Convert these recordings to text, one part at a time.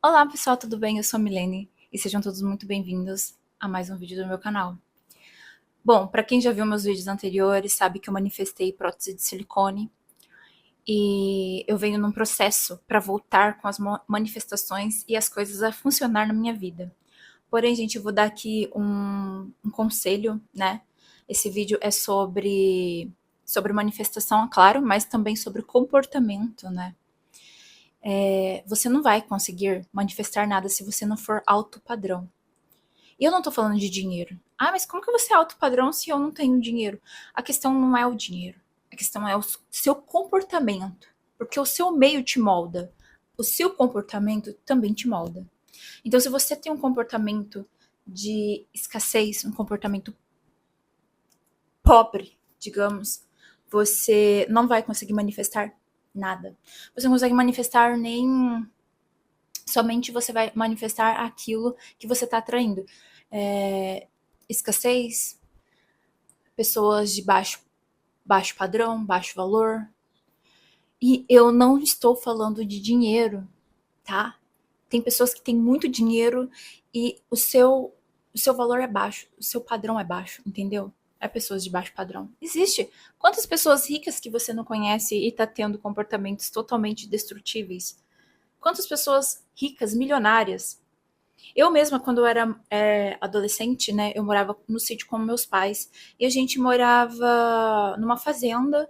Olá pessoal, tudo bem? Eu sou a Milene e sejam todos muito bem-vindos a mais um vídeo do meu canal. Bom, para quem já viu meus vídeos anteriores, sabe que eu manifestei prótese de silicone e eu venho num processo para voltar com as manifestações e as coisas a funcionar na minha vida. Porém, gente, eu vou dar aqui um conselho, né? Esse vídeo é sobre manifestação, é claro, mas também sobre comportamento, né? Você não vai conseguir manifestar nada se você não for alto padrão. E eu não tô falando de dinheiro. Ah, mas como que você é alto padrão se eu não tenho dinheiro? A questão não é o dinheiro. A questão é o seu comportamento. Porque o seu meio te molda. O seu comportamento também te molda. Então, se você tem um comportamento de escassez, um comportamento pobre, digamos, você não vai conseguir manifestar nada. Você não consegue manifestar nem. Somente você vai manifestar aquilo que você está atraindo. Escassez, pessoas de baixo padrão, baixo valor. E eu não estou falando de dinheiro, tá? Tem pessoas que têm muito dinheiro e o seu valor é baixo, o seu padrão é baixo, entendeu? É pessoas de baixo padrão. Existe. Quantas pessoas ricas que você não conhece e tá tendo comportamentos totalmente destrutíveis? Quantas pessoas ricas, milionárias? Eu mesma, quando eu era adolescente, né, eu morava no sítio com meus pais. E a gente morava numa fazenda.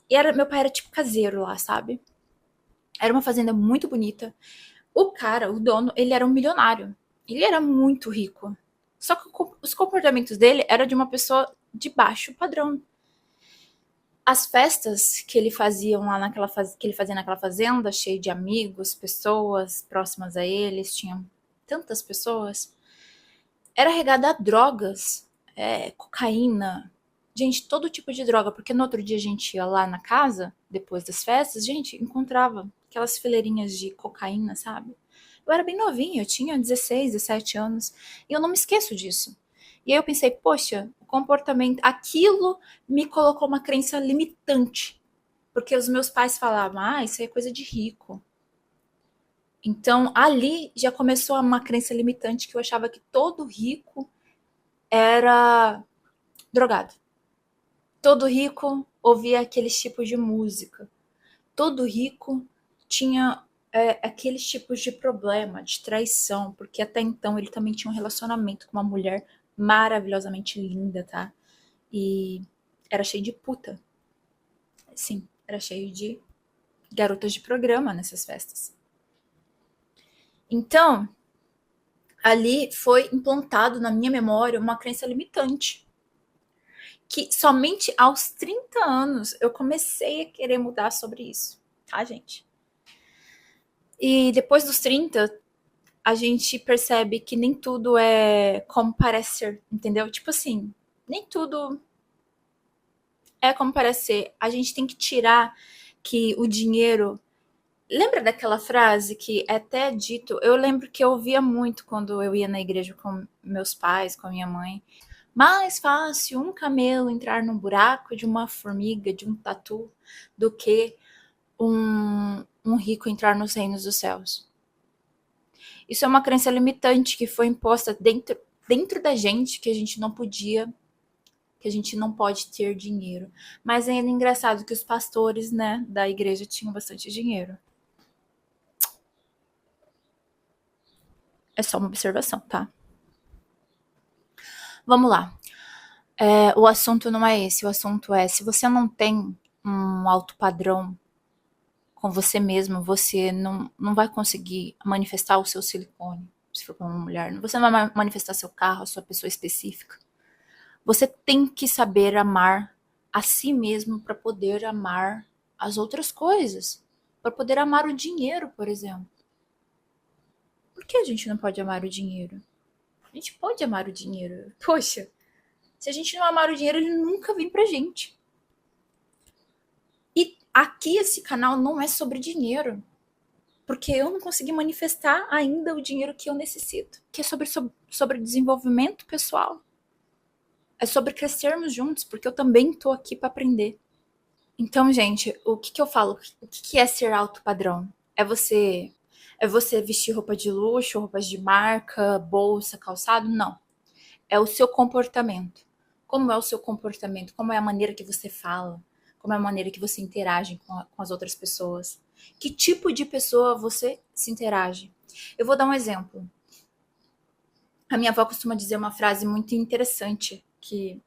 E meu pai era tipo caseiro lá, sabe? Era uma fazenda muito bonita. O cara, o dono, ele era um milionário. Ele era muito rico. Só que os comportamentos dele eram de uma pessoa de baixo padrão. As festas que ele fazia lá que ele fazia naquela fazenda, cheio de amigos, pessoas próximas a eles, tinham tantas pessoas, era regada a drogas, cocaína, gente, todo tipo de droga, porque no outro dia a gente ia lá na casa, depois das festas, gente, encontrava aquelas fileirinhas de cocaína, sabe? Eu era bem novinha, eu tinha 16, 17 anos, e eu não me esqueço disso. E aí eu pensei, poxa, o comportamento, aquilo me colocou uma crença limitante, porque os meus pais falavam, isso aí é coisa de rico. Então, ali já começou uma crença limitante que eu achava que todo rico era drogado. Todo rico ouvia aqueles tipos de música. Todo rico tinha aqueles tipos de problema, de traição, porque até então ele também tinha um relacionamento com uma mulher maravilhosamente linda, tá? E era cheio de puta. Sim, era cheio de garotas de programa nessas festas. Então, ali foi implantado na minha memória uma crença limitante. Que somente aos 30 anos eu comecei a querer mudar sobre isso, tá, gente? E depois dos 30, a gente percebe que nem tudo é como parece ser, entendeu? Tipo assim, nem tudo é como parece ser. A gente tem que tirar que o dinheiro. Lembra daquela frase que é até dito? Eu lembro que eu ouvia muito quando eu ia na igreja com meus pais, com a minha mãe. Mais fácil um camelo entrar no buraco de uma formiga, de um tatu, do que um rico entrar nos reinos dos céus. Isso é uma crença limitante que foi imposta dentro da gente, que a gente não podia, que a gente não pode ter dinheiro. Mas é ainda engraçado que os pastores, né, da igreja tinham bastante dinheiro. É só uma observação, tá? Vamos lá. O assunto não é esse. O assunto é, se você não tem um alto padrão com você mesmo, você não vai conseguir manifestar o seu silicone, se for para uma mulher. Você não vai manifestar seu carro, a sua pessoa específica. Você tem que saber amar a si mesmo para poder amar as outras coisas. Para poder amar o dinheiro, por exemplo. Por que a gente não pode amar o dinheiro? A gente pode amar o dinheiro. Poxa, se a gente não amar o dinheiro, ele nunca vem pra gente. E aqui esse canal não é sobre dinheiro. Porque eu não consegui manifestar ainda o dinheiro que eu necessito. Que é sobre desenvolvimento pessoal. É sobre crescermos juntos, porque eu também tô aqui para aprender. Então, gente, o que eu falo? O que é ser alto padrão? É você É você vestir roupa de luxo, roupas de marca, bolsa, calçado? Não. É o seu comportamento. Como é o seu comportamento? Como é a maneira que você fala? Como é a maneira que você interage com as outras pessoas? Que tipo de pessoa você se interage? Eu vou dar um exemplo. A minha avó costuma dizer uma frase muito interessante, que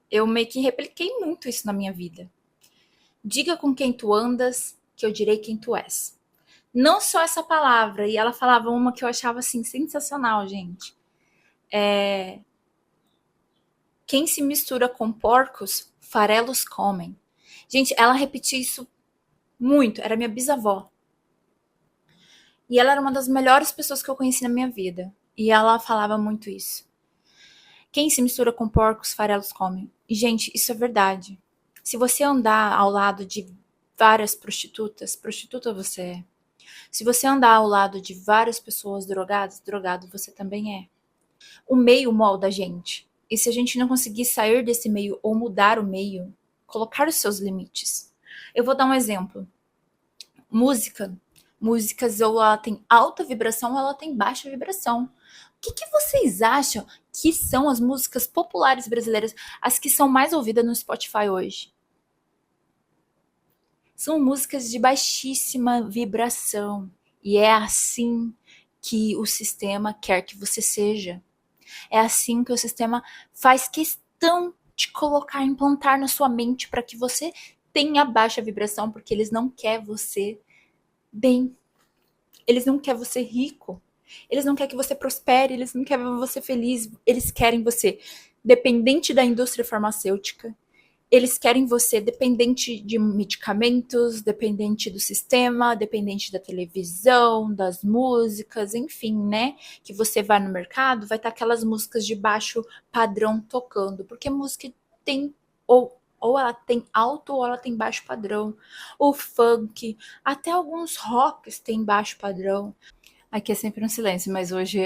eu meio que repliquei muito isso na minha vida. Diga com quem tu andas, que eu direi quem tu és. Não só essa palavra, e ela falava uma que eu achava assim sensacional, gente. Quem se mistura com porcos, farelos comem. Gente, ela repetia isso muito, era minha bisavó. E ela era uma das melhores pessoas que eu conheci na minha vida. E ela falava muito isso. Quem se mistura com porcos, farelos comem. E, gente, isso é verdade. Se você andar ao lado de várias prostitutas, prostituta você é. Se você andar ao lado de várias pessoas drogadas, drogado você também é. O meio molda a gente. E se a gente não conseguir sair desse meio ou mudar o meio, colocar os seus limites. Eu vou dar um exemplo. Música. Músicas ou ela tem alta vibração ou ela tem baixa vibração. O que vocês acham que são as músicas populares brasileiras, as que são mais ouvidas no Spotify hoje? São músicas de baixíssima vibração. E é assim que o sistema quer que você seja. É assim que o sistema faz questão de colocar, implantar na sua mente para que você tenha baixa vibração, porque eles não querem você bem. Eles não querem você rico. Eles não querem que você prospere, eles não querem você feliz. Eles querem você dependente da indústria farmacêutica. Eles querem você dependente de medicamentos, dependente do sistema, dependente da televisão, das músicas, enfim, né? Que você vai no mercado, vai estar aquelas músicas de baixo padrão tocando, porque música tem ou ela tem alto ou ela tem baixo padrão. O funk, até alguns rocks têm baixo padrão. Aqui é sempre um silêncio, mas hoje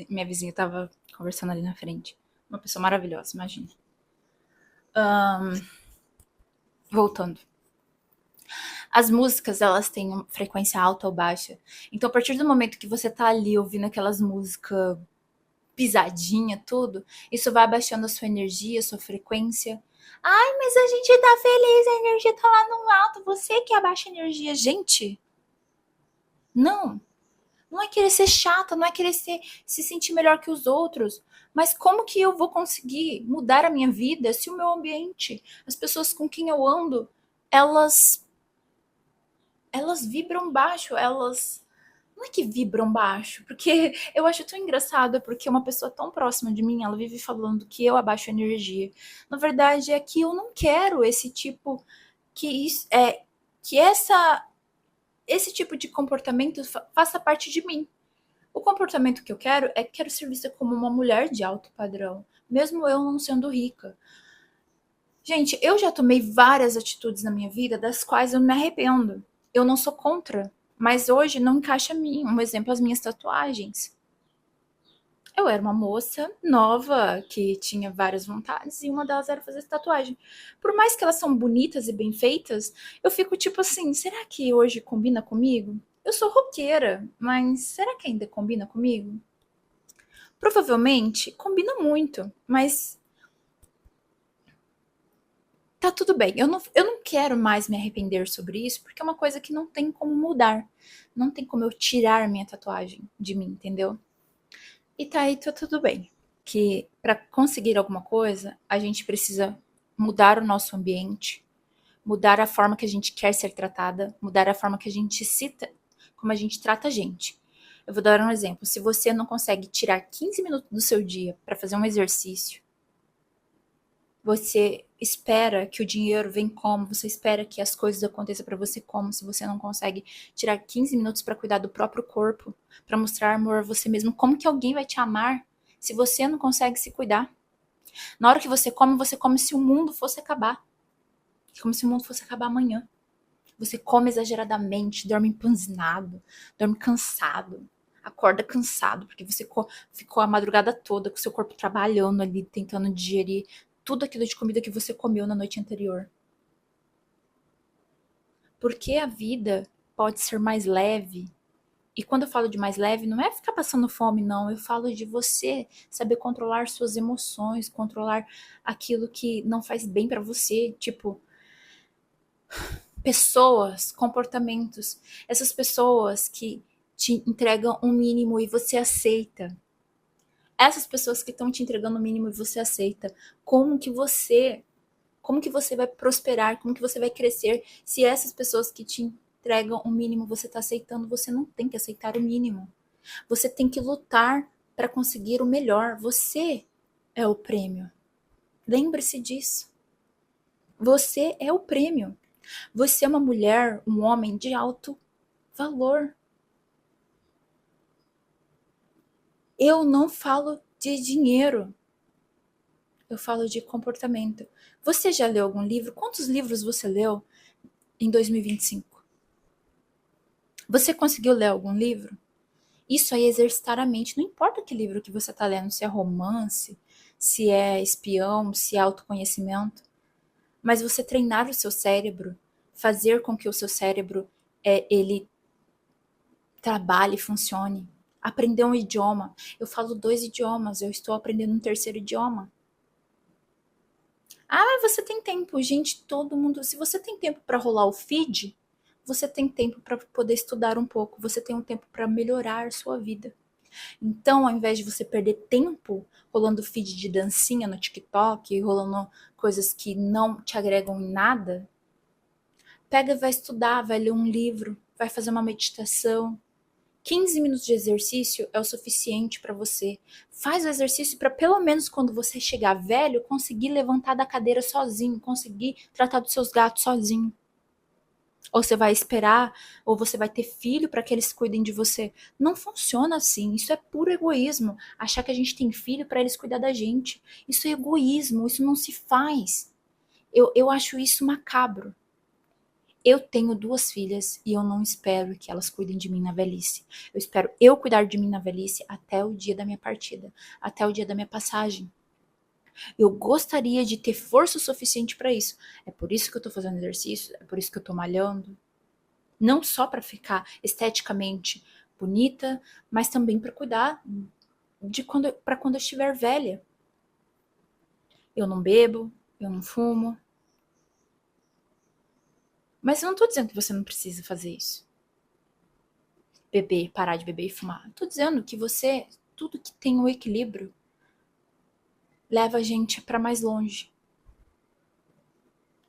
minha vizinha estava conversando ali na frente. Uma pessoa maravilhosa, imagina. Voltando. As músicas, elas têm uma frequência alta ou baixa. Então, a partir do momento que você tá ali ouvindo aquelas músicas pisadinha, tudo, isso vai abaixando a sua energia, a sua frequência. Ai, mas a gente tá feliz, a energia tá lá no alto, você que abaixa a energia. Gente, não. Não é querer ser chata, não é querer se sentir melhor que os outros. Mas como que eu vou conseguir mudar a minha vida se o meu ambiente, as pessoas com quem eu ando, elas elas vibram baixo, elas não é que vibram baixo, porque eu acho tão engraçado, porque uma pessoa tão próxima de mim, ela vive falando que eu abaixo a energia. Na verdade, é que eu não quero esse tipo que que esse tipo de comportamento faça parte de mim. O comportamento que eu quero é que quero ser vista como uma mulher de alto padrão, mesmo eu não sendo rica. Gente, eu já tomei várias atitudes na minha vida das quais eu me arrependo. Eu não sou contra, mas hoje não encaixa a mim. Um exemplo, as minhas tatuagens. Eu era uma moça nova que tinha várias vontades e uma delas era fazer tatuagem. Por mais que elas são bonitas e bem feitas, eu fico tipo assim, será que hoje combina comigo? Eu sou roqueira, mas será que ainda combina comigo? Provavelmente combina muito, mas tá tudo bem. Eu não quero mais me arrepender sobre isso, porque é uma coisa que não tem como mudar. Não tem como eu tirar minha tatuagem de mim, entendeu? E tá aí, tá tudo bem. Que para conseguir alguma coisa, a gente precisa mudar o nosso ambiente, mudar a forma que a gente quer ser tratada, mudar a forma que a gente cita, como a gente trata a gente. Eu vou dar um exemplo. Se você não consegue tirar 15 minutos do seu dia para fazer um exercício, você espera que o dinheiro vem como, você espera que as coisas aconteçam para você como, se você não consegue tirar 15 minutos para cuidar do próprio corpo, para mostrar amor a você mesmo, como que alguém vai te amar se você não consegue se cuidar? Na hora que você come se o mundo fosse acabar. Como se o mundo fosse acabar amanhã. Você come exageradamente, dorme empanzinado, dorme cansado, acorda cansado, porque você ficou a madrugada toda com o seu corpo trabalhando ali, tentando digerir tudo aquilo de comida que você comeu na noite anterior. Porque a vida pode ser mais leve. E quando eu falo de mais leve, não é ficar passando fome, não. Eu falo de você saber controlar suas emoções, controlar aquilo que não faz bem pra você. Tipo, pessoas, comportamentos. Essas pessoas que te entregam um mínimo e você aceita. Essas pessoas que estão te entregando o mínimo e você aceita. Como que você vai prosperar? Como que você vai crescer se essas pessoas que te entregam o mínimo você está aceitando? Você não tem que aceitar o mínimo. Você tem que lutar para conseguir o melhor. Você é o prêmio. Lembre-se disso. Você é o prêmio. Você é uma mulher, um homem de alto valor. Eu não falo de dinheiro. Eu falo de comportamento. Você já leu algum livro? Quantos livros você leu em 2025? Você conseguiu ler algum livro? Isso aí é exercitar a mente. Não importa que livro que você está lendo, se é romance, se é espião, se é autoconhecimento. Mas você treinar o seu cérebro, fazer com que o seu cérebro ele trabalhe, funcione. Aprender um idioma. Eu falo 2 idiomas, eu estou aprendendo um terceiro idioma. Ah, você tem tempo, gente, todo mundo. Se você tem tempo para rolar o feed, você tem tempo para poder estudar um pouco, você tem um tempo para melhorar sua vida. Então, ao invés de você perder tempo rolando feed de dancinha no TikTok, rolando coisas que não te agregam em nada, pega e vai estudar, vai ler um livro, vai fazer uma meditação. 15 minutos de exercício é o suficiente para você. Faz o exercício para pelo menos quando você chegar velho, conseguir levantar da cadeira sozinho, conseguir tratar dos seus gatos sozinho. Ou você vai esperar, ou você vai ter filho para que eles cuidem de você. Não funciona assim. Isso é puro egoísmo. Achar que a gente tem filho para eles cuidar da gente. Isso é egoísmo. Isso não se faz. Eu acho isso macabro. Eu tenho 2 filhas e eu não espero que elas cuidem de mim na velhice. Eu espero eu cuidar de mim na velhice até o dia da minha partida, até o dia da minha passagem. Eu gostaria de ter força o suficiente para isso. É por isso que eu tô fazendo exercício, é por isso que eu tô malhando. Não só para ficar esteticamente bonita, mas também para cuidar de quando eu estiver velha. Eu não bebo, eu não fumo. Mas eu não tô dizendo que você não precisa fazer isso. Beber, parar de beber e fumar. Eu tô dizendo que você, tudo que tem o equilíbrio, leva a gente para mais longe.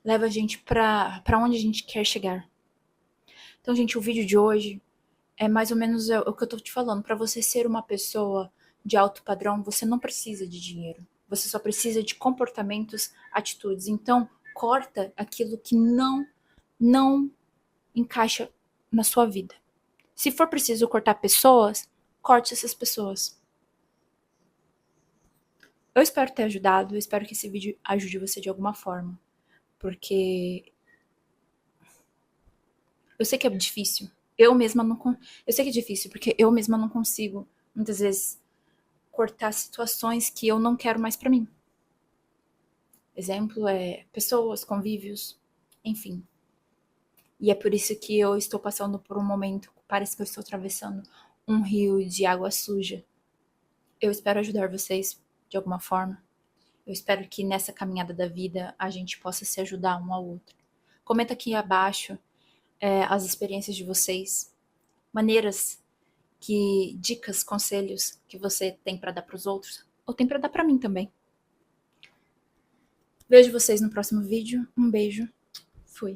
Leva a gente para onde a gente quer chegar. Então, gente, o vídeo de hoje é mais ou menos o que eu tô te falando. Para você ser uma pessoa de alto padrão, você não precisa de dinheiro. Você só precisa de comportamentos, atitudes. Então, corta aquilo que não encaixa na sua vida. Se for preciso cortar pessoas, corte essas pessoas. Eu espero ter ajudado, eu espero que esse vídeo ajude você de alguma forma. Porque eu sei que é difícil. Eu sei que é difícil, porque eu mesma não consigo, muitas vezes, cortar situações que eu não quero mais pra mim. Exemplo é pessoas, convívios, enfim. E é por isso que eu estou passando por um momento, parece que eu estou atravessando um rio de água suja. Eu espero ajudar vocês de alguma forma. Eu espero que nessa caminhada da vida a gente possa se ajudar um ao outro. Comenta aqui abaixo as experiências de vocês, maneiras dicas, conselhos que você tem para dar para os outros, ou tem para dar para mim também. Vejo vocês no próximo vídeo. Um beijo. Fui.